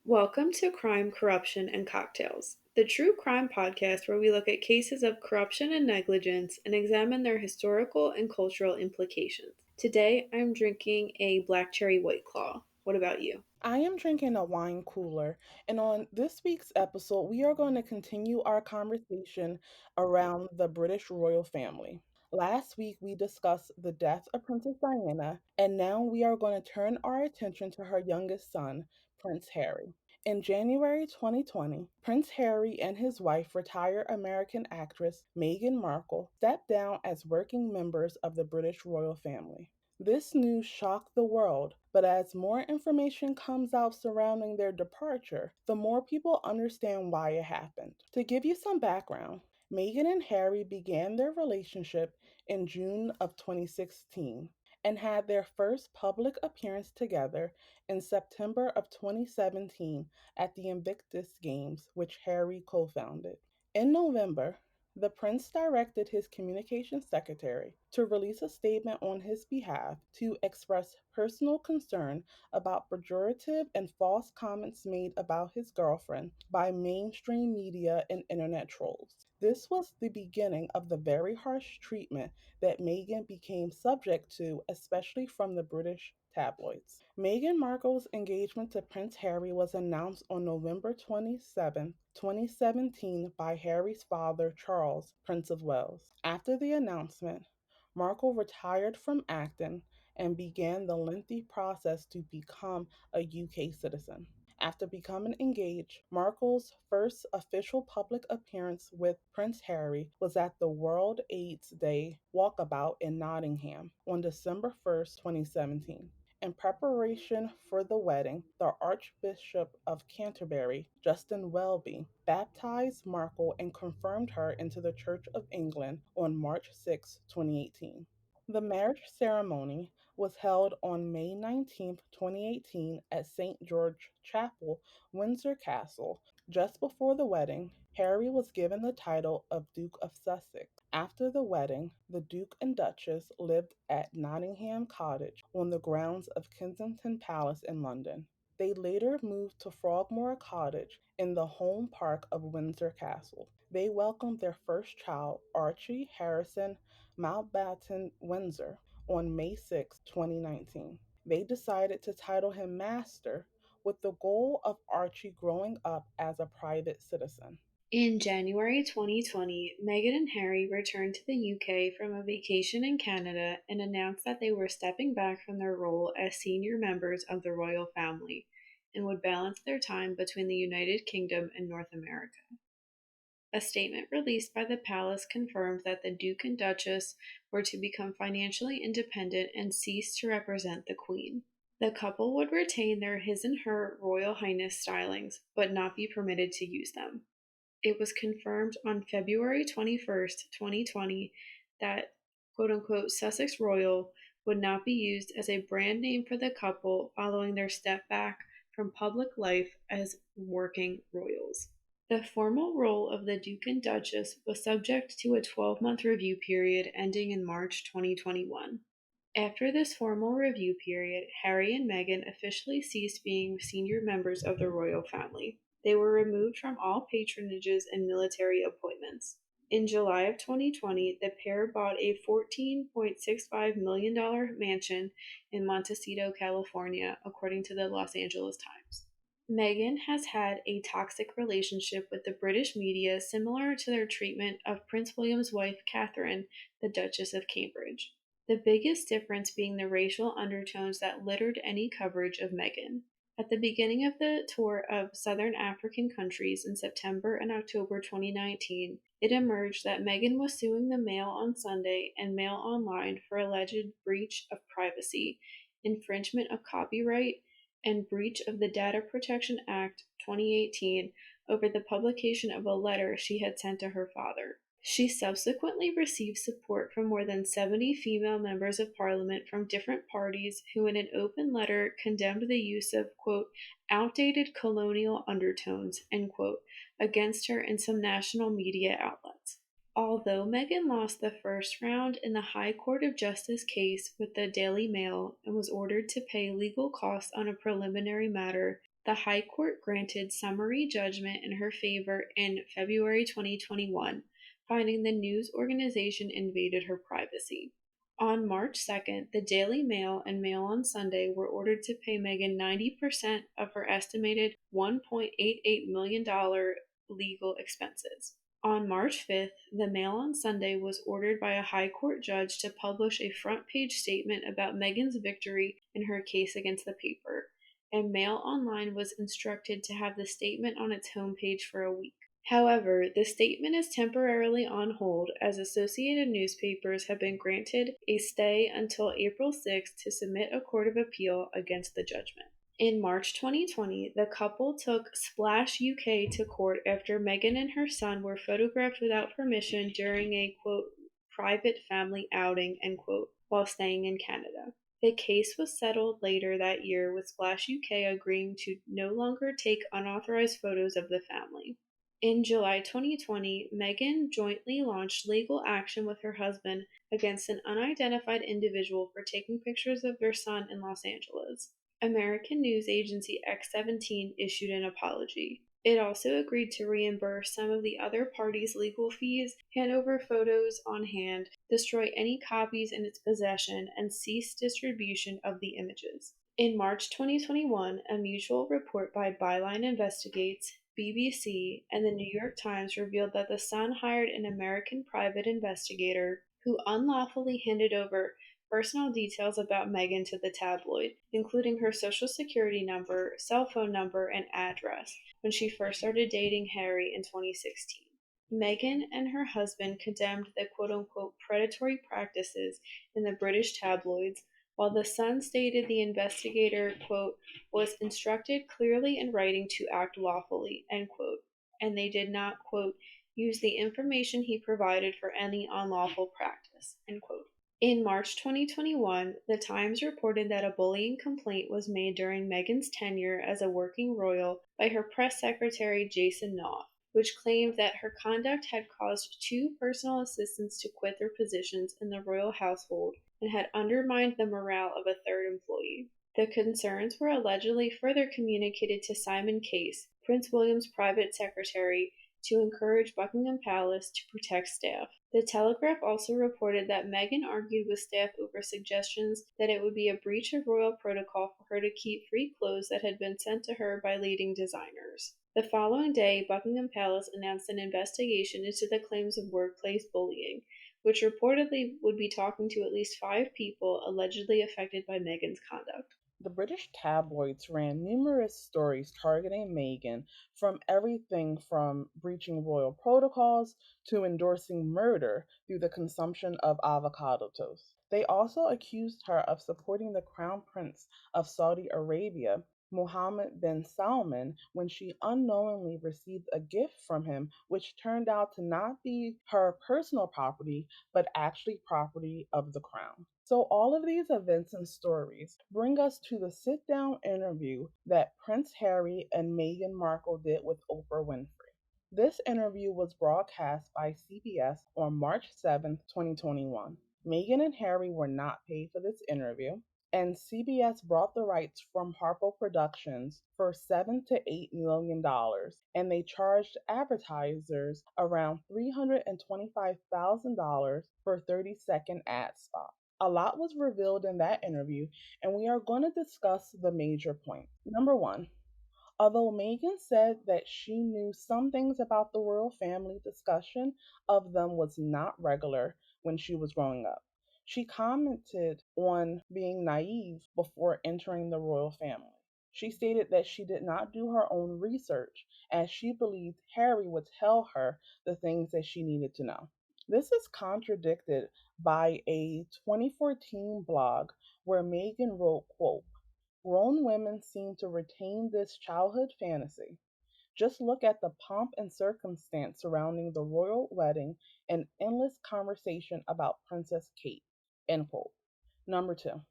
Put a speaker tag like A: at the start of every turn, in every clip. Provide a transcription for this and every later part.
A: Welcome to Crime, Corruption, and Cocktails, the true crime podcast where we look at cases of corruption and negligence and examine their historical and cultural implications. Today, I'm drinking a black cherry white claw. What about you?
B: I am drinking a wine cooler, and on this week's episode, we are going to continue our conversation around the British royal family. Last week, we discussed the death of Princess Diana, and now we are going to turn our attention to her youngest son, Prince Harry. In January 2020, Prince Harry and his wife, retired American actress Meghan Markle, stepped down as working members of the British royal family. This news shocked the world, but as more information comes out surrounding their departure, the more people understand why it happened. To give you some background, Meghan and Harry began their relationship in June of 2016 and had their first public appearance together in September of 2017 at the Invictus Games, which Harry co founded. In November, the prince directed his communications secretary to release a statement on his behalf to express personal concern about pejorative and false comments made about his girlfriend by mainstream media and internet trolls. This was the beginning of the very harsh treatment that Meghan became subject to, especially from the British tabloids. Meghan Markle's engagement to Prince Harry was announced on November 27, 2017, by Harry's father, Charles, Prince of Wales. After the announcement, Markle retired from acting and began the lengthy process to become a UK citizen. After becoming engaged, Markle's first official public appearance with Prince Harry was at the World AIDS Day walkabout in Nottingham on December 1st, 2017. In preparation for the wedding, the Archbishop of Canterbury, Justin Welby, baptized Markle and confirmed her into the Church of England on March 6, 2018. The marriage ceremony was held on May 19, 2018 at St. George Chapel, Windsor Castle. Just before the wedding, Harry was given the title of Duke of Sussex. After the wedding, the Duke and Duchess lived at Nottingham Cottage on the grounds of Kensington Palace in London. They later moved to Frogmore Cottage in the home park of Windsor Castle. They welcomed their first child, Archie Harrison Mountbatten Windsor, on May 6, 2019. They decided to title him Master with the goal of Archie growing up as a private citizen.
A: In January 2020, Meghan and Harry returned to the UK from a vacation in Canada and announced that they were stepping back from their role as senior members of the royal family and would balance their time between the United Kingdom and North America. A statement released by the palace confirmed that the Duke and Duchess were to become financially independent and cease to represent the Queen. The couple would retain their His and Her Royal Highness stylings, but not be permitted to use them. It was confirmed on February 21st, 2020, that quote unquote Sussex Royal would not be used as a brand name for the couple following their step back from public life as working royals. The formal role of the Duke and Duchess was subject to a 12-month review period ending in March 2021. After this formal review period, Harry and Meghan officially ceased being senior members of the royal family. They were removed from all patronages and military appointments. In July of 2020, the pair bought a $14.65 million mansion in Montecito, California, according to the Los Angeles Times. Meghan has had a toxic relationship with the British media similar to their treatment of Prince William's wife Catherine, the Duchess of Cambridge. The biggest difference being the racial undertones that littered any coverage of Meghan. At the beginning of the tour of Southern African countries in September and October 2019, it emerged that Meghan was suing the Mail on Sunday and Mail Online for alleged breach of privacy, infringement of copyright, and breach of the Data Protection Act 2018 over the publication of a letter she had sent to her father. She subsequently received support from more than 70 female members of parliament from different parties who in an open letter condemned the use of, quote, outdated colonial undertones, end quote, against her in some national media outlets. Although Meghan lost the first round in the High Court of Justice case with the Daily Mail and was ordered to pay legal costs on a preliminary matter, the High Court granted summary judgment in her favor in February 2021, finding the news organization invaded her privacy. On March 2nd, the Daily Mail and Mail on Sunday were ordered to pay Meghan 90% of her estimated $1.88 million legal expenses. On March 5th, the Mail on Sunday was ordered by a High Court judge to publish a front page statement about Meghan's victory in her case against the paper, and Mail Online was instructed to have the statement on its homepage for a week. However, the statement is temporarily on hold as Associated Newspapers have been granted a stay until April 6th to submit a court of appeal against the judgment. In March 2020, the couple took Splash UK to court after Meghan and her son were photographed without permission during a, quote, private family outing, end quote, while staying in Canada. The case was settled later that year, with Splash UK agreeing to no longer take unauthorized photos of the family. In July 2020, Meghan jointly launched legal action with her husband against an unidentified individual for taking pictures of their son in Los Angeles. American news agency X17 issued an apology. It also agreed to reimburse some of the other parties' legal fees, hand over photos on hand, destroy any copies in its possession, and cease distribution of the images. In March 2021, a mutual report by Byline Investigates, BBC, and the New York Times revealed that the Sun hired an American private investigator who unlawfully handed over personal details about Meghan to the tabloid, including her social security number, cell phone number, and address, when she first started dating Harry in 2016. Meghan and her husband condemned the quote-unquote predatory practices in the British tabloids, while the Sun stated the investigator, quote, was instructed clearly in writing to act lawfully, end quote, and they did not, quote, use the information he provided for any unlawful practice, end quote. In March 2021, The Times reported that a bullying complaint was made during Meghan's tenure as a working royal by her press secretary Jason Knopf, which claimed that her conduct had caused two personal assistants to quit their positions in the royal household and had undermined the morale of a third employee. The concerns were allegedly further communicated to Simon Case, Prince William's private secretary, to encourage Buckingham Palace to protect staff. The Telegraph also reported that Meghan argued with staff over suggestions that it would be a breach of royal protocol for her to keep free clothes that had been sent to her by leading designers. The following day, Buckingham Palace announced an investigation into the claims of workplace bullying, which reportedly would be talking to at least 5 people allegedly affected by Meghan's conduct.
B: The British tabloids ran numerous stories targeting Meghan, from everything from breaching royal protocols to endorsing murder through the consumption of avocado toast. They also accused her of supporting the Crown Prince of Saudi Arabia, Mohammed bin Salman, when she unknowingly received a gift from him, which turned out to not be her personal property, but actually property of the Crown. So, all of these events and stories bring us to the sit down interview that Prince Harry and Meghan Markle did with Oprah Winfrey. This interview was broadcast by CBS on March 7th, 2021. Meghan and Harry were not paid for this interview, and CBS bought the rights from Harpo Productions for $7 to $8 million, and they charged advertisers around $325,000 for 30-second ad spots. A lot was revealed in that interview, and we are going to discuss the major points. Number one, although Meghan said that she knew some things about the royal family, discussion of them was not regular when she was growing up. She commented on being naive before entering the royal family. She stated that she did not do her own research, as she believed Harry would tell her the things that she needed to know. This is contradicted by a 2014 blog where Meghan wrote, quote, grown women seem to retain this childhood fantasy. Just look at the pomp and circumstance surrounding the royal wedding and endless conversation about Princess Kate. End quote. Number two,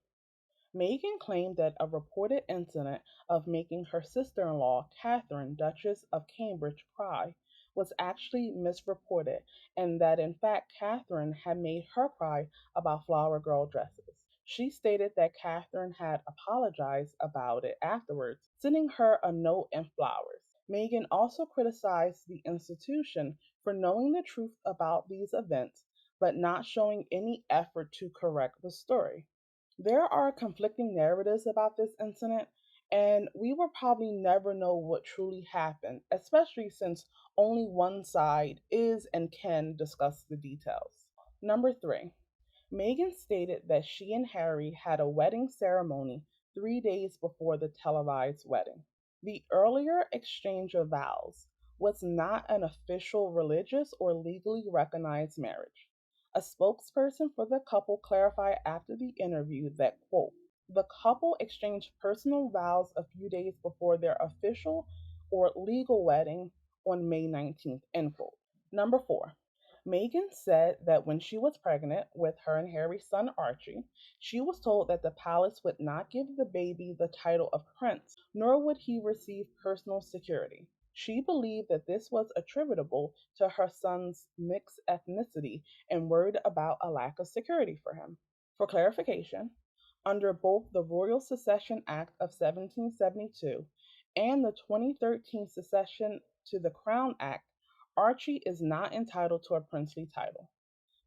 B: Meghan claimed that a reported incident of making her sister in law, Catherine, Duchess of Cambridge, cry was actually misreported, and that in fact Catherine had made her cry about flower girl dresses. She stated that Catherine had apologized about it afterwards, sending her a note and flowers. Meghan also criticized the institution for knowing the truth about these events but not showing any effort to correct the story. There are conflicting narratives about this incident, and we will probably never know what truly happened, especially since only one side is and can discuss the details. Number three, Meghan stated that she and Harry had a wedding ceremony 3 days before the televised wedding. The earlier exchange of vows was not an official religious or legally recognized marriage. A spokesperson for the couple clarified after the interview that, quote, the couple exchanged personal vows a few days before their official or legal wedding on May 19th, end quote. Number four, Meghan said that when she was pregnant with her and Harry's son Archie, she was told that the palace would not give the baby the title of prince, nor would he receive personal security. She believed that this was attributable to her son's mixed ethnicity and worried about a lack of security for him. For clarification, under both the Royal Succession Act of 1772 and the 2013 Succession to the Crown Act, Archie is not entitled to a princely title.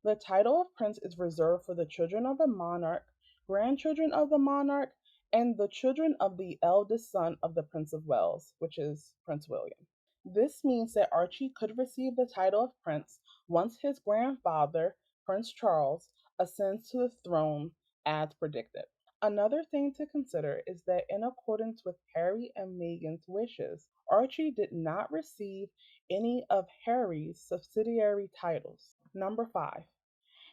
B: The title of prince is reserved for the children of the monarch, grandchildren of the monarch, and the children of the eldest son of the Prince of Wales, which is Prince William. This means that Archie could receive the title of prince once his grandfather, Prince Charles, ascends to the throne as predicted. Another thing to consider is that, in accordance with Harry and Meghan's wishes, Archie did not receive any of Harry's subsidiary titles. Number five,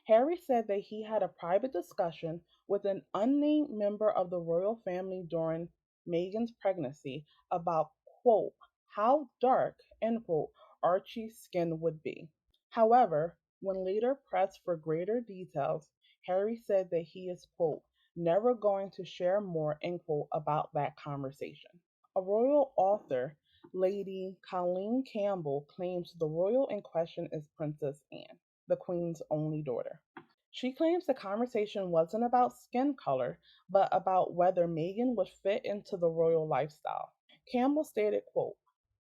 B: Harry said that he had a private discussion with an unnamed member of the royal family during Meghan's pregnancy about, quote, how dark, end quote, Archie's skin would be. However, when later pressed for greater details, Harry said that he is, quote, never going to share more, end quote, about that conversation. A royal author, Lady Colleen Campbell, claims the royal in question is Princess Anne, the Queen's only daughter. She claims the conversation wasn't about skin color, but about whether Meghan would fit into the royal lifestyle. Campbell stated, quote,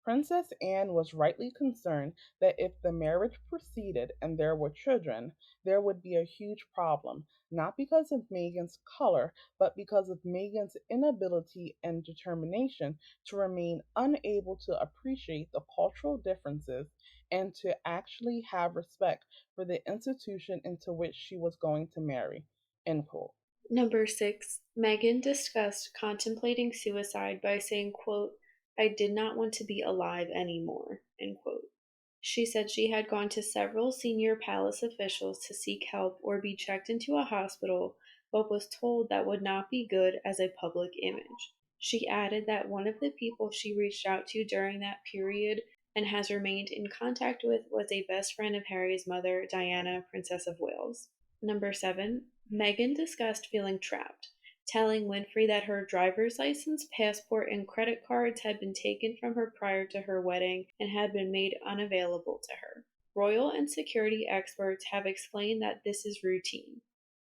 B: Princess Anne was rightly concerned that if the marriage proceeded and there were children, there would be a huge problem, not because of Meghan's color, but because of Meghan's inability and determination to remain unable to appreciate the cultural differences and to actually have respect for the institution into which she was going to marry. End quote.
A: Number 6, Meghan discussed contemplating suicide by saying, quote, I did not want to be alive anymore, end quote. She said she had gone to several senior palace officials to seek help or be checked into a hospital, but was told that would not be good as a public image. She added that one of the people she reached out to during that period and has remained in contact with was a best friend of Harry's mother, Diana, Princess of Wales. Number 7, Meghan discussed feeling trapped, telling Winfrey that her driver's license, passport, and credit cards had been taken from her prior to her wedding and had been made unavailable to her. Royal and security experts have explained that this is routine.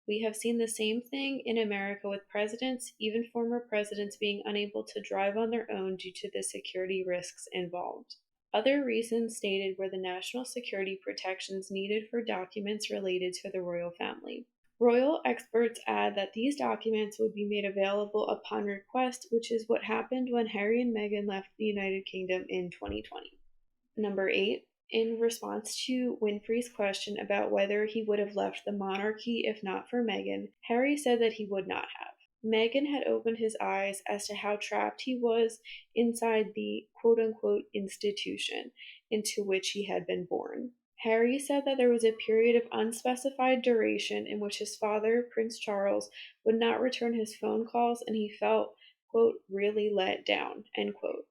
A: We have seen the same thing in America with presidents, even former presidents being unable to drive on their own due to the security risks involved. Other reasons stated were the national security protections needed for documents related to the royal family. Royal experts add that these documents would be made available upon request, which is what happened when Harry and Meghan left the United Kingdom in 2020. Number 8. In response to Winfrey's question about whether he would have left the monarchy if not for Meghan, Harry said that he would not have. Meghan had opened his eyes as to how trapped he was inside the quote-unquote institution into which he had been born. Harry said that there was a period of unspecified duration in which his father, Prince Charles, would not return his phone calls and he felt, quote, really let down, end quote.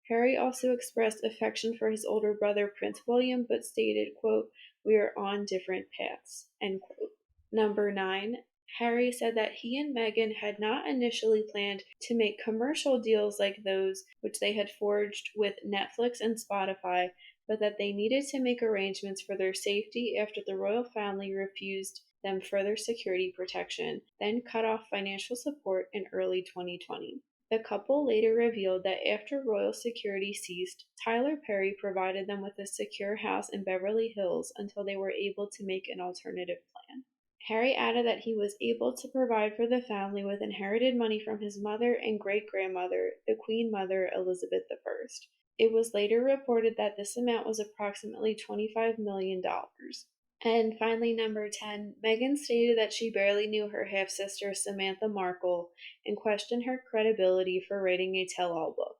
A: Harry also expressed affection for his older brother, Prince William, but stated, quote, we are on different paths, end quote. Number 9, Harry said that he and Meghan had not initially planned to make commercial deals like those which they had forged with Netflix and Spotify, but that they needed to make arrangements for their safety after the royal family refused them further security protection, then cut off financial support in early 2020. The couple later revealed that after royal security ceased, Tyler Perry provided them with a secure house in Beverly Hills until they were able to make an alternative plan. Harry added that he was able to provide for the family with inherited money from his mother and great-grandmother, the Queen Mother Elizabeth I. It was later reported that this amount was approximately $25 million. And finally, number 10, Meghan stated that she barely knew her half sister Samantha Markle and questioned her credibility for writing a tell all book.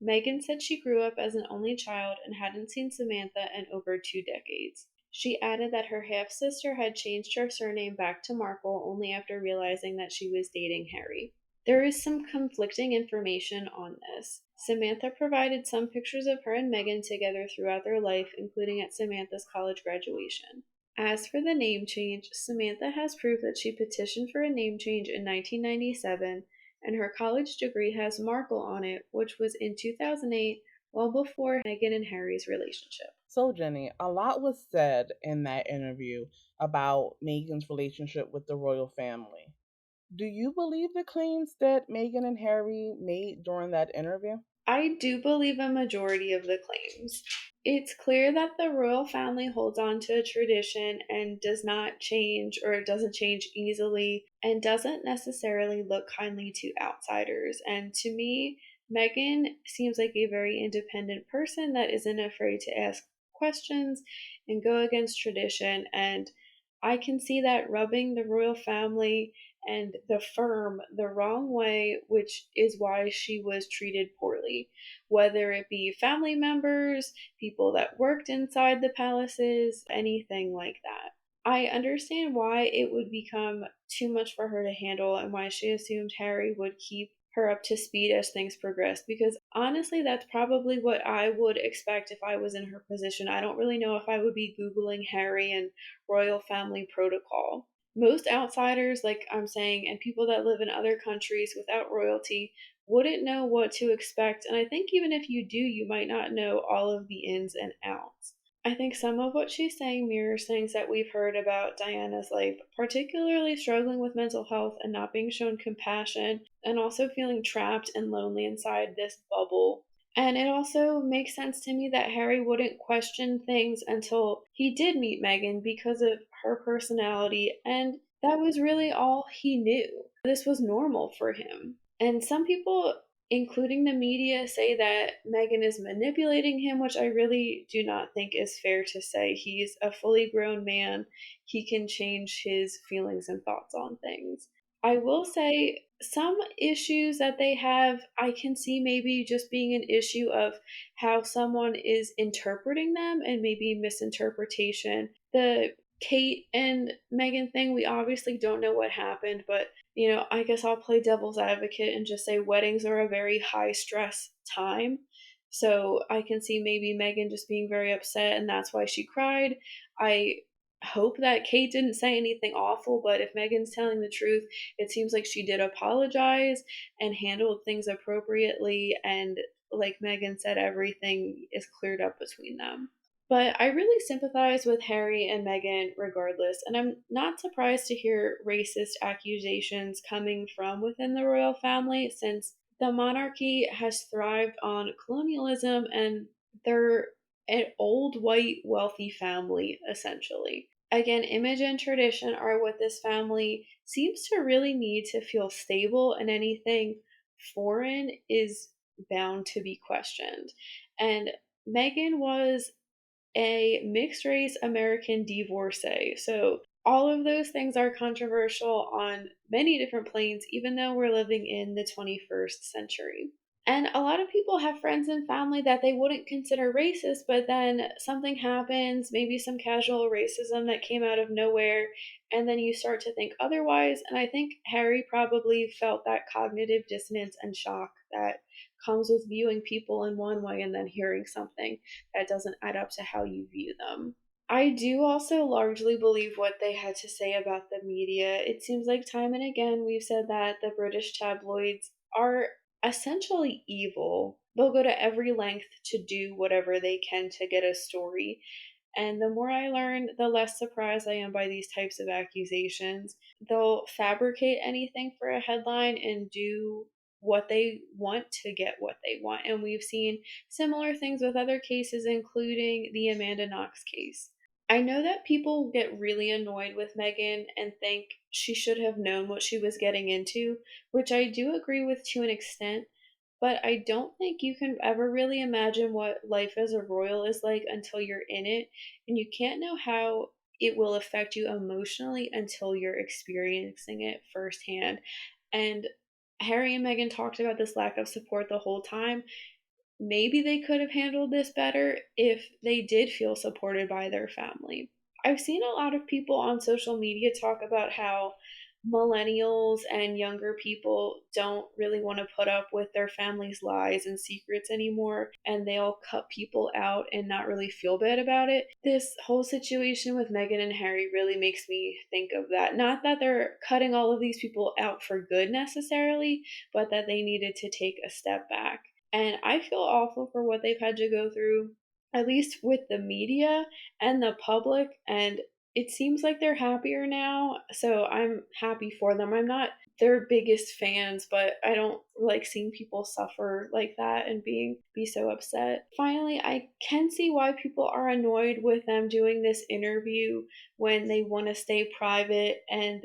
A: Meghan said she grew up as an only child and hadn't seen Samantha in over 2 decades. She added that her half sister had changed her surname back to Markle only after realizing that she was dating Harry. There is some conflicting information on this. Samantha provided some pictures of her and Meghan together throughout their life, including at Samantha's college graduation. As for the name change, Samantha has proof that she petitioned for a name change in 1997, and her college degree has Markle on it, which was in 2008, well before Meghan and Harry's relationship.
B: So, Jenny, a lot was said in that interview about Meghan's relationship with the royal family. Do you believe the claims that Meghan and Harry made during that interview?
A: I do believe a majority of the claims. It's clear that the royal family holds on to a tradition and does not change, or doesn't change easily, and doesn't necessarily look kindly to outsiders. And to me, Meghan seems like a very independent person that isn't afraid to ask questions and go against tradition. And I can see that rubbing the royal family and the firm the wrong way, which is why she was treated poorly. Whether it be family members, people that worked inside the palaces, anything like that. I understand why it would become too much for her to handle and why she assumed Harry would keep her up to speed as things progressed, because honestly that's probably what I would expect if I was in her position. I don't really know if I would be googling Harry and royal family protocol. Most outsiders, like I'm saying, and people that live in other countries without royalty wouldn't know what to expect, and I think even if you do, you might not know all of the ins and outs. I think some of what she's saying mirrors things that we've heard about Diana's life, particularly struggling with mental health and not being shown compassion, and also feeling trapped and lonely inside this bubble. And it also makes sense to me that Harry wouldn't question things until he did meet Meghan because of her personality, and that was really all he knew. This was normal for him. And some people, including the media, say that Meghan is manipulating him, which I really do not think is fair to say. He's a fully grown man. He can change his feelings and thoughts on things. I will say some issues that they have, I can see maybe just being an issue of how someone is interpreting them and maybe misinterpretation. The Kate and Meghan thing, we obviously don't know what happened, but I guess I'll play devil's advocate and just say weddings are a very high stress time. So I can see maybe Meghan just being very upset and that's why she cried. I hope that Kate didn't say anything awful, but if Meghan's telling the truth, it seems like she did apologize and handled things appropriately. And like Meghan said, everything is cleared up between them. But I really sympathize with Harry and Meghan regardless, and I'm not surprised to hear racist accusations coming from within the royal family since the monarchy has thrived on colonialism and they're an old white wealthy family essentially. Again, image and tradition are what this family seems to really need to feel stable, and anything foreign is bound to be questioned. And Meghan was a mixed race American divorcee. So all of those things are controversial on many different planes, even though we're living in the 21st century. And a lot of people have friends and family that they wouldn't consider racist, but then something happens, maybe some casual racism that came out of nowhere, and then you start to think otherwise. And I think Harry probably felt that cognitive dissonance and shock that comes with viewing people in one way and then hearing something that doesn't add up to how you view them. I do also largely believe what they had to say about the media. It seems like time and again we've said that the British tabloids are essentially evil. They'll go to every length to do whatever they can to get a story. And the more I learn, the less surprised I am by these types of accusations. They'll fabricate anything for a headline and do what they want to get what they want. And we've seen similar things with other cases, including the Amanda Knox case. I know that people get really annoyed with Meghan and think she should have known what she was getting into, which I do agree with to an extent, but I don't think you can ever really imagine what life as a royal is like until you're in it, and you can't know how it will affect you emotionally until you're experiencing it firsthand. And Harry and Meghan talked about this lack of support the whole time. Maybe they could have handled this better if they did feel supported by their family. I've seen a lot of people on social media talk about how millennials and younger people don't really want to put up with their family's lies and secrets anymore, and they'll cut people out and not really feel bad about it. This whole situation with Meghan and Harry really makes me think of that. Not that they're cutting all of these people out for good necessarily, but that they needed to take a step back. And I feel awful for what they've had to go through, at least with the media and the public. And it seems like they're happier now. So I'm happy for them. I'm not their biggest fans, but I don't like seeing people suffer like that and be so upset. Finally, I can see why people are annoyed with them doing this interview when they want to stay private and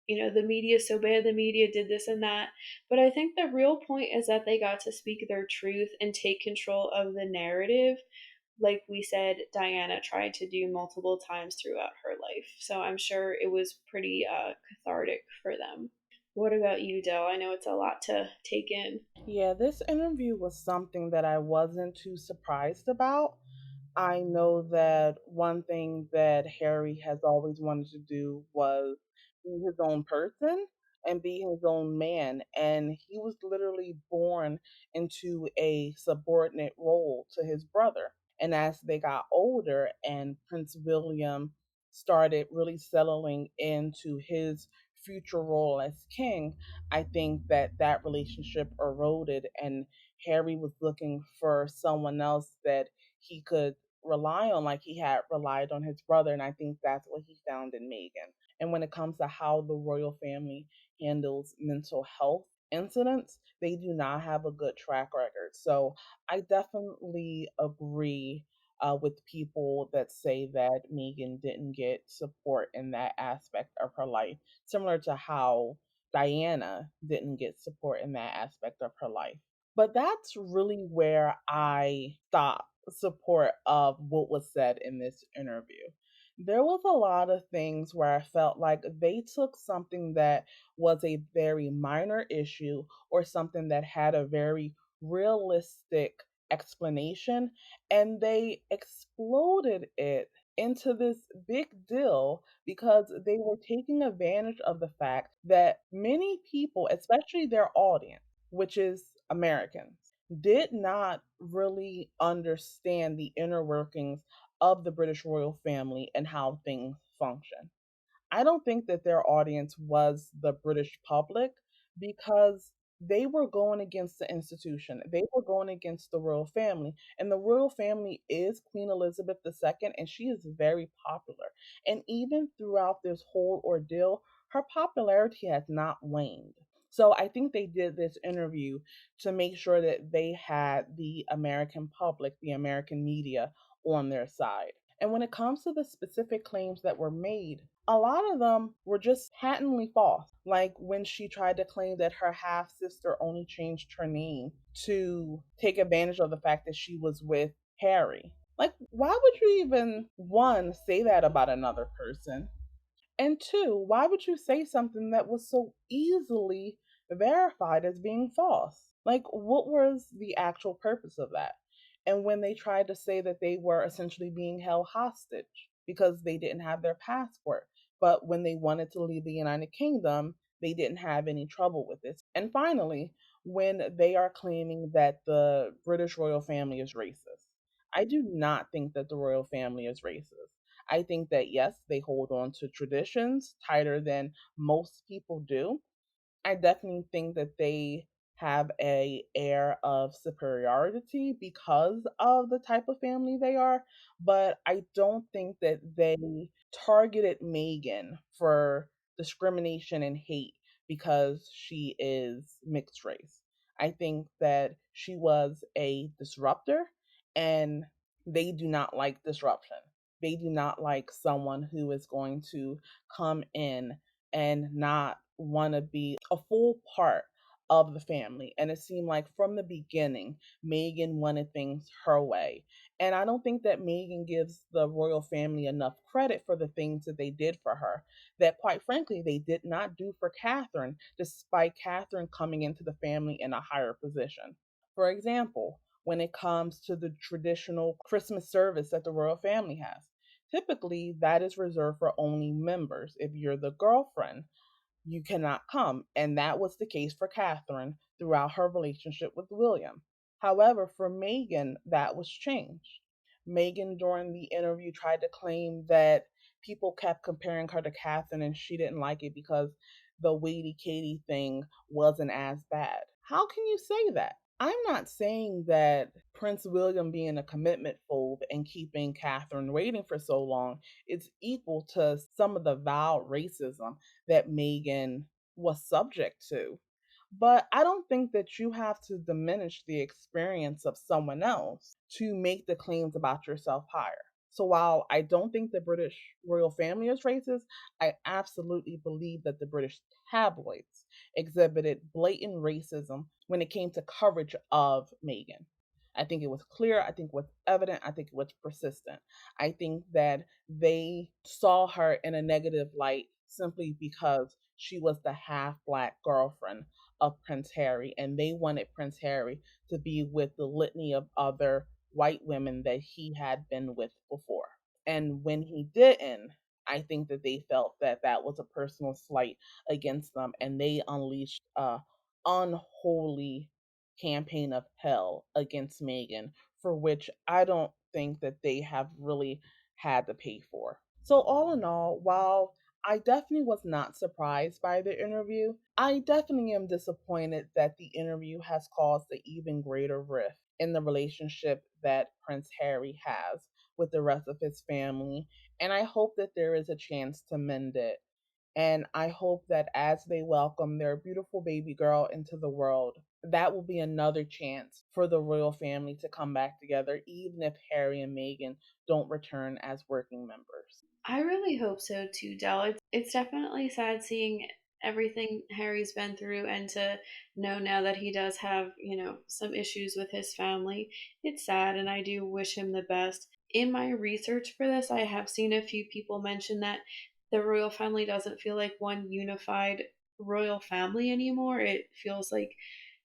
A: the media is so bad, the media did this and that. But I think the real point is that they got to speak their truth and take control of the narrative, like we said, Diana tried to do multiple times throughout her life. So I'm sure it was pretty cathartic for them. What about you, Del? I know it's a lot to take in.
B: Yeah, this interview was something that I wasn't too surprised about. I know that one thing that Harry has always wanted to do was be his own person and be his own man. And he was literally born into a subordinate role to his brother. And as they got older and Prince William started really settling into his future role as king, I think that that relationship eroded and Harry was looking for someone else that he could rely on like he had relied on his brother. And I think that's what he found in Meghan. And when it comes to how the royal family handles mental health incidents, they do not have a good track record. So I definitely agree with people that say that Meghan didn't get support in that aspect of her life, similar to how Diana didn't get support in that aspect of her life. But that's really where I stop support of what was said in this interview. There was a lot of things where I felt like they took something that was a very minor issue or something that had a very realistic explanation and they exploded it into this big deal because they were taking advantage of the fact that many people, especially their audience, which is Americans, did not really understand the inner workings of the British royal family and how things function. I don't think that their audience was the British public because they were going against the institution. They were going against the royal family. And the royal family is Queen Elizabeth II, and she is very popular. And even throughout this whole ordeal, her popularity has not waned. So I think they did this interview to make sure that they had the American public, the American media on their side. And when it comes to the specific claims that were made, a lot of them were just patently false. Like when she tried to claim that her half sister only changed her name to take advantage of the fact that she was with Harry. Like, why would you even, one, say that about another person? And two, why would you say something that was so easily verified as being false? Like, what was the actual purpose of that? And when they tried to say that they were essentially being held hostage because they didn't have their passport, but when they wanted to leave the United Kingdom, they didn't have any trouble with this. And finally, when they are claiming that the British royal family is racist, I do not think that the royal family is racist. I think that yes, they hold on to traditions tighter than most people do. I definitely think that they have a air of superiority because of the type of family they are, but I don't think that they targeted Meghan for discrimination and hate because she is mixed race. I think that she was a disruptor, and they do not like disruption. They do not like someone who is going to come in and not want to be a full part of the family. And it seemed like from the beginning, Meghan wanted things her way. And I don't think that Meghan gives the royal family enough credit for the things that they did for her, that quite frankly, they did not do for Catherine, despite Catherine coming into the family in a higher position. For example, when it comes to the traditional Christmas service that the royal family has, typically that is reserved for only members. If you're the girlfriend, you cannot come. And that was the case for Catherine throughout her relationship with William. However, for Meghan, that was changed. Meghan, during the interview, tried to claim that people kept comparing her to Catherine and she didn't like it because the Waity Katie thing wasn't as bad. How can you say that? I'm not saying that Prince William being a commitment phobe and keeping Catherine waiting for so long is equal to some of the vile racism that Meghan was subject to. But I don't think that you have to diminish the experience of someone else to make the claims about yourself higher. So while I don't think the British royal family is racist, I absolutely believe that the British tabloids exhibited blatant racism when it came to coverage of Meghan. I think it was clear. I think it was evident. I think it was persistent. I think that they saw her in a negative light simply because she was the half black girlfriend of Prince Harry, and they wanted Prince Harry to be with the litany of other white women that he had been with before. And when he didn't, I think that they felt that that was a personal slight against them, and they unleashed a unholy campaign of hell against Meghan, for which I don't think that they have really had to pay for. So, all in all, while I definitely was not surprised by the interview, I definitely am disappointed that the interview has caused an even greater rift in the relationship that Prince Harry has with the rest of his family. And I hope that there is a chance to mend it. And I hope that as they welcome their beautiful baby girl into the world, that will be another chance for the royal family to come back together, even if Harry and Meghan don't return as working members.
A: I really hope so too, Dell. It's definitely sad seeing everything Harry's been through and to know now that he does have, some issues with his family. It's sad and I do wish him the best. In my research for this, I have seen a few people mention that the royal family doesn't feel like one unified royal family anymore. It feels like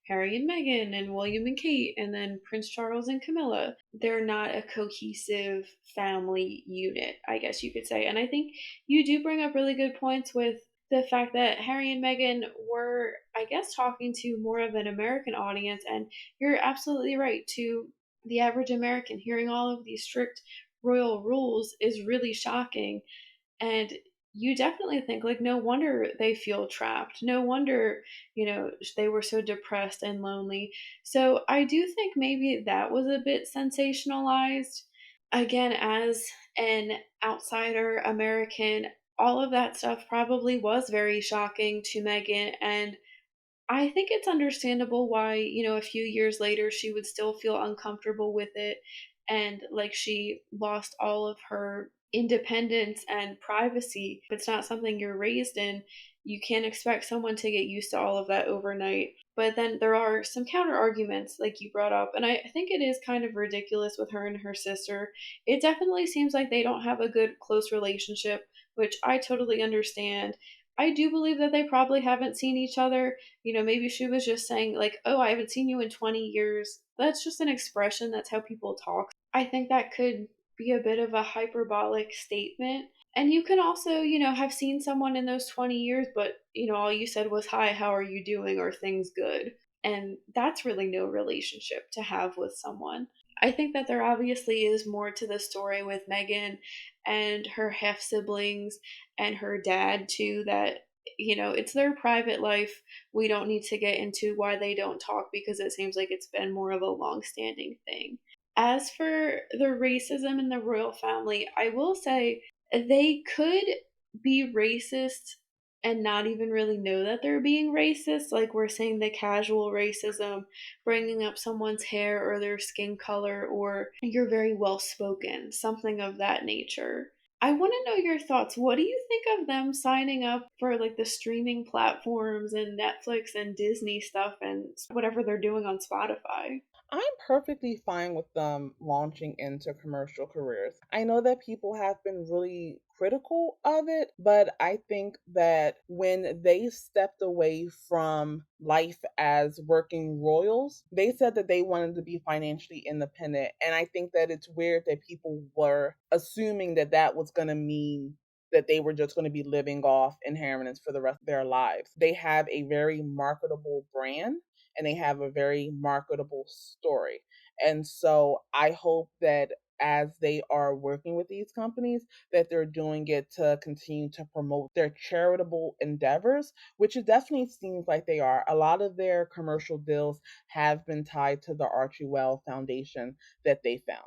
A: Harry and Meghan and William and Kate and then Prince Charles and Camilla. They're not a cohesive family unit, I guess you could say. And I think you do bring up really good points with the fact that Harry and Meghan were, I guess, talking to more of an American audience. And you're absolutely right. To the average American, hearing all of these strict royal rules is really shocking. And you definitely think like no wonder they feel trapped, no wonder they were so depressed and lonely. So I do think maybe that was a bit sensationalized. Again, as an outsider American, all of that stuff probably was very shocking to Meghan, and I think it's understandable why, a few years later she would still feel uncomfortable with it and like she lost all of her independence and privacy. If it's not something you're raised in, you can't expect someone to get used to all of that overnight. But then there are some counter arguments, like you brought up, and I think it is kind of ridiculous with her and her sister. It definitely seems like they don't have a good, close relationship, which I totally understand. I do believe that they probably haven't seen each other. Maybe she was just saying, like, oh, I haven't seen you in 20 years. That's just an expression. That's how people talk. I think that could be a bit of a hyperbolic statement. And you can also, have seen someone in those 20 years, but, all you said was, hi, how are you doing? Or things good. And that's really no relationship to have with someone. I think that there obviously is more to the story with Meghan and her half siblings and her dad, too, that it's their private life. We don't need to get into why they don't talk because it seems like it's been more of a long-standing thing. As for the racism in the royal family, I will say they could be racist and not even really know that they're being racist. Like we're saying the casual racism, bringing up someone's hair or their skin color, or you're very well spoken, something of that nature. I want to know your thoughts. What do you think of them signing up for like the streaming platforms and Netflix and Disney stuff and whatever they're doing on Spotify?
B: I'm perfectly fine with them launching into commercial careers. I know that people have been really critical of it, but I think that when they stepped away from life as working royals, they said that they wanted to be financially independent. And I think that it's weird that people were assuming that that was going to mean that they were just going to be living off inheritance for the rest of their lives. They have a very marketable brand and they have a very marketable story. And so I hope that as they are working with these companies, that they're doing it to continue to promote their charitable endeavors, which it definitely seems like they are. A lot of their commercial deals have been tied to the Archie Well Foundation that they founded.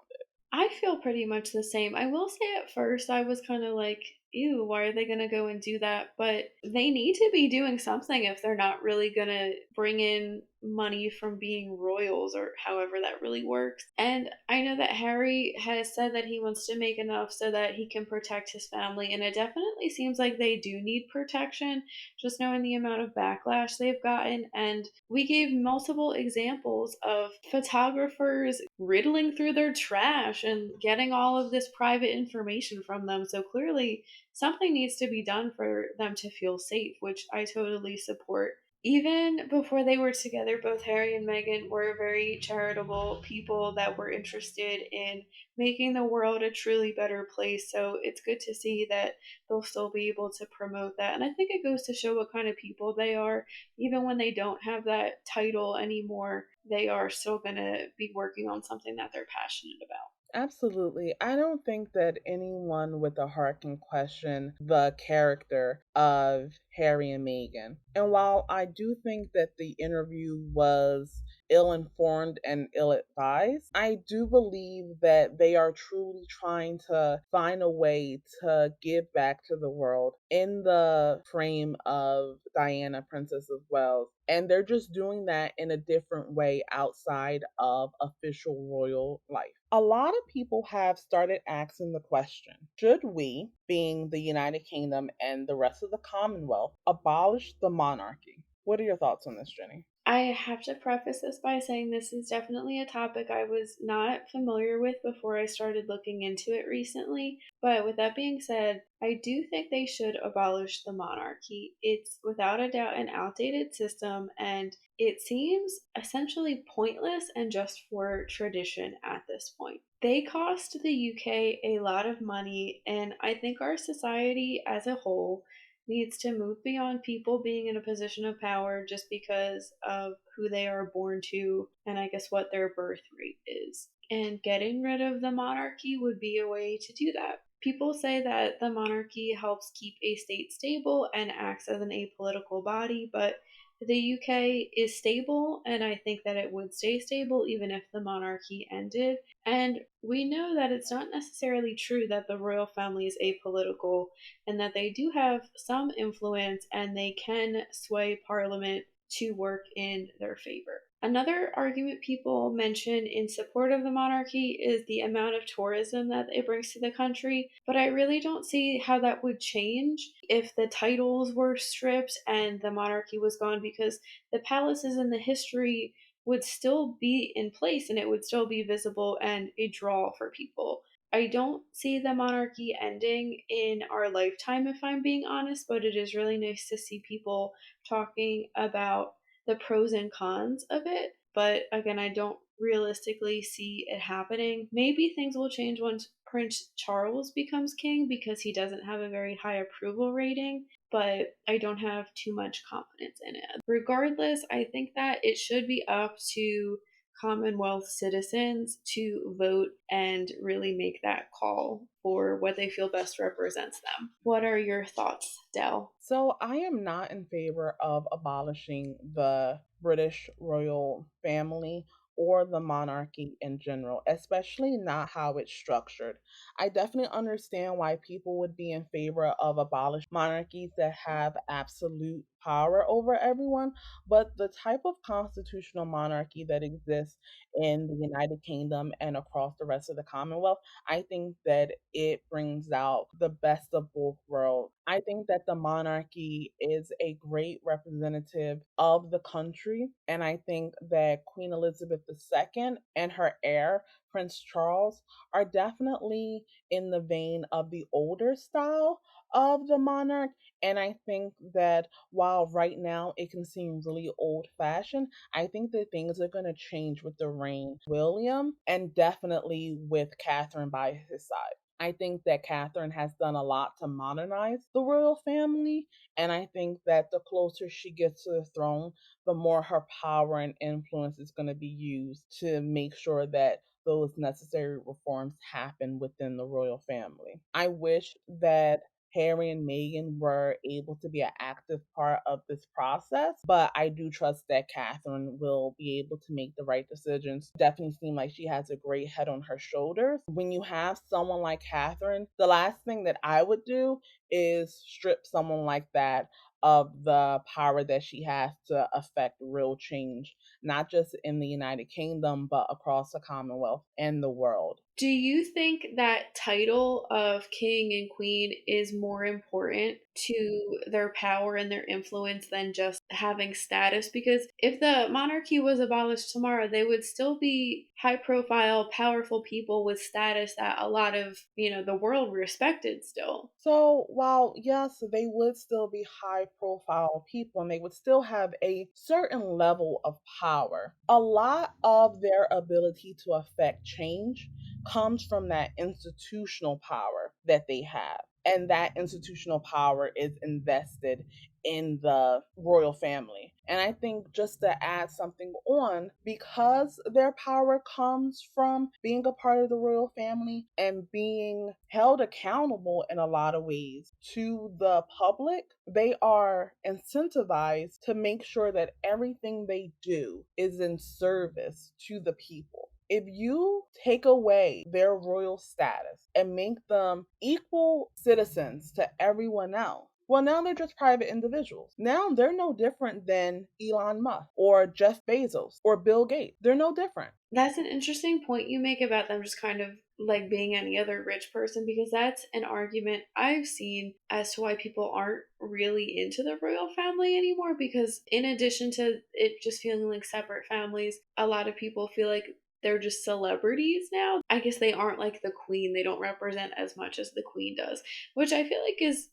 A: I feel pretty much the same. I will say at first I was kind of like, ew, why are they going to go and do that? But they need to be doing something if they're not really going to bring in money from being royals or however that really works. And I know that Harry has said that he wants to make enough so that he can protect his family. And it definitely seems like they do need protection, just knowing the amount of backlash they've gotten. And we gave multiple examples of photographers riddling through their trash and getting all of this private information from them. So clearly, something needs to be done for them to feel safe, which I totally support. Even before they were together, both Harry and Meghan were very charitable people that were interested in making the world a truly better place. So it's good to see that they'll still be able to promote that. And I think it goes to show what kind of people they are. Even when they don't have that title anymore, they are still going to be working on something that they're passionate about.
B: Absolutely. I don't think that anyone with a heart can question the character of Harry and Meghan. And while I do think that the interview was ill informed and ill advised, I do believe that they are truly trying to find a way to give back to the world in the frame of Diana, Princess of Wales. And they're just doing that in a different way outside of official royal life. A lot of people have started asking the question, should we, being the United Kingdom and the rest of the Commonwealth, abolish the monarchy? What are your thoughts on this, Jenny?
A: I have to preface this by saying this is definitely a topic I was not familiar with before I started looking into it recently. But with that being said, I do think they should abolish the monarchy. It's without a doubt an outdated system, and it seems essentially pointless and just for tradition at this point. They cost the UK a lot of money, and I think our society as a whole needs to move beyond people being in a position of power just because of who they are born to and I guess what their birth rate is. And getting rid of the monarchy would be a way to do that. People say that the monarchy helps keep a state stable and acts as an apolitical body, but the UK is stable, and I think that it would stay stable even if the monarchy ended. And we know that it's not necessarily true that the royal family is apolitical and that they do have some influence and they can sway parliament to work in their favor. Another argument people mention in support of the monarchy is the amount of tourism that it brings to the country, but I really don't see how that would change if the titles were stripped and the monarchy was gone because the palaces and the history would still be in place and it would still be visible and a draw for people. I don't see the monarchy ending in our lifetime, if I'm being honest, but it is really nice to see people talking about the pros and cons of it. But again, I don't realistically see it happening. Maybe things will change once Prince Charles becomes king because he doesn't have a very high approval rating, but I don't have too much confidence in it. Regardless, I think that it should be up to Commonwealth citizens to vote and really make that call for what they feel best represents them. What are your thoughts, Dell?
B: So I am not in favor of abolishing the British royal family or the monarchy in general, especially not how it's structured. I definitely understand why people would be in favor of abolishing monarchies that have absolute power over everyone, but the type of constitutional monarchy that exists in the United Kingdom and across the rest of the Commonwealth, I think that it brings out the best of both worlds. I think that the monarchy is a great representative of the country, and I think that Queen Elizabeth II and her heir, Prince Charles, are definitely in the vein of the older style of the monarch. And I think that while right now it can seem really old fashioned, I think that things are going to change with the reign of William and definitely with Catherine by his side. I think that Catherine has done a lot to modernize the royal family, and I think that the closer she gets to the throne, the more her power and influence is going to be used to make sure that those necessary reforms happen within the royal family. I wish that Harry and Meghan were able to be an active part of this process, but I do trust that Catherine will be able to make the right decisions. Definitely seem like she has a great head on her shoulders. When you have someone like Catherine, the last thing that I would do is strip someone like that of the power that she has to affect real change, not just in the United Kingdom, but across the Commonwealth and the world.
A: Do you think that title of king and queen is more important to their power and their influence than just having status? Because if the monarchy was abolished tomorrow, they would still be high profile, powerful people with status that a lot of, the world respected still.
B: So, while yes, they would still be high profile people and they would still have a certain level of power, a lot of their ability to affect change comes from that institutional power that they have. And that institutional power is invested in the royal family. And I think just to add something on, because their power comes from being a part of the royal family and being held accountable in a lot of ways to the public, they are incentivized to make sure that everything they do is in service to the people. If you take away their royal status and make them equal citizens to everyone else, well, now they're just private individuals. Now they're no different than Elon Musk or Jeff Bezos or Bill Gates. They're no different.
A: That's an interesting point you make about them just kind of like being any other rich person, because that's an argument I've seen as to why people aren't really into the royal family anymore. Because in addition to it just feeling like separate families, a lot of people feel like they're just celebrities now. I guess they aren't like the queen. They don't represent as much as the queen does, which I feel like is,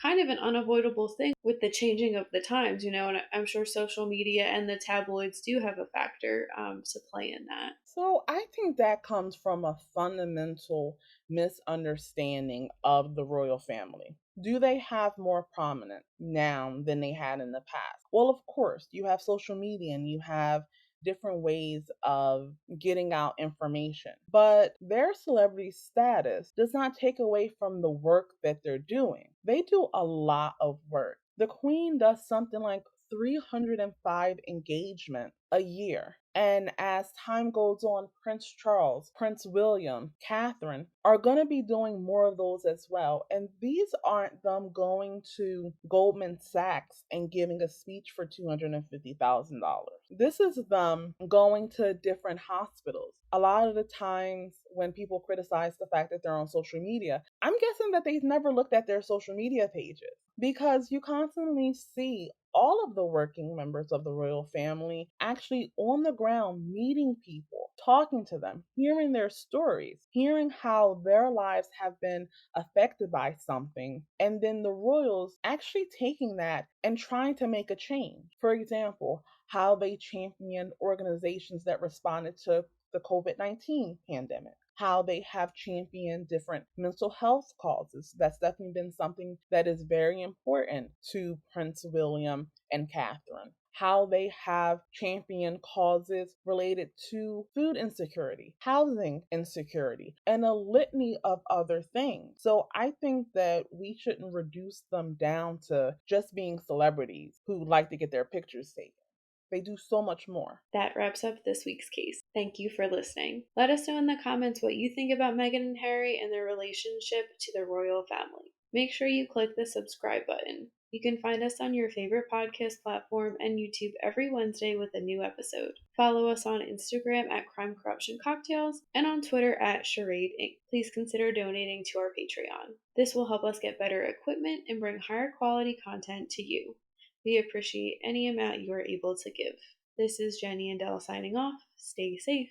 A: kind of an unavoidable thing with the changing of the times, and I'm sure social media and the tabloids do have a factor to play in that.
B: So I think that comes from a fundamental misunderstanding of the royal family. Do they have more prominence now than they had in the past? Well, of course, you have social media and you have different ways of getting out information. But their celebrity status does not take away from the work that they're doing. They do a lot of work. The Queen does something like 305 engagements a year. And as time goes on, Prince Charles, Prince William, Catherine are going to be doing more of those as well. And these aren't them going to Goldman Sachs and giving a speech for $250,000. This is them going to different hospitals. A lot of the times when people criticize the fact that they're on social media, I'm guessing that they've never looked at their social media pages, because you constantly see all of the working members of the royal family actually on the ground meeting people, talking to them, hearing their stories, hearing how their lives have been affected by something, and then the royals actually taking that and trying to make a change. For example, how they championed organizations that responded to the COVID-19 pandemic, how they have championed different mental health causes. That's definitely been something that is very important to Prince William and Catherine. how they have championed causes related to food insecurity, housing insecurity, and a litany of other things. So I think that we shouldn't reduce them down to just being celebrities who like to get their pictures taken. They do so much more.
A: That wraps up this week's case. Thank you for listening. Let us know in the comments what you think about Meghan and Harry and their relationship to the royal family. Make sure you click the subscribe button. You can find us on your favorite podcast platform and YouTube every Wednesday with a new episode. Follow us on Instagram at Crime Corruption Cocktails and on Twitter at Charade Inc. Please consider donating to our Patreon. This will help us get better equipment and bring higher quality content to you. We appreciate any amount you are able to give. This is Jenny and Dell signing off. Stay safe.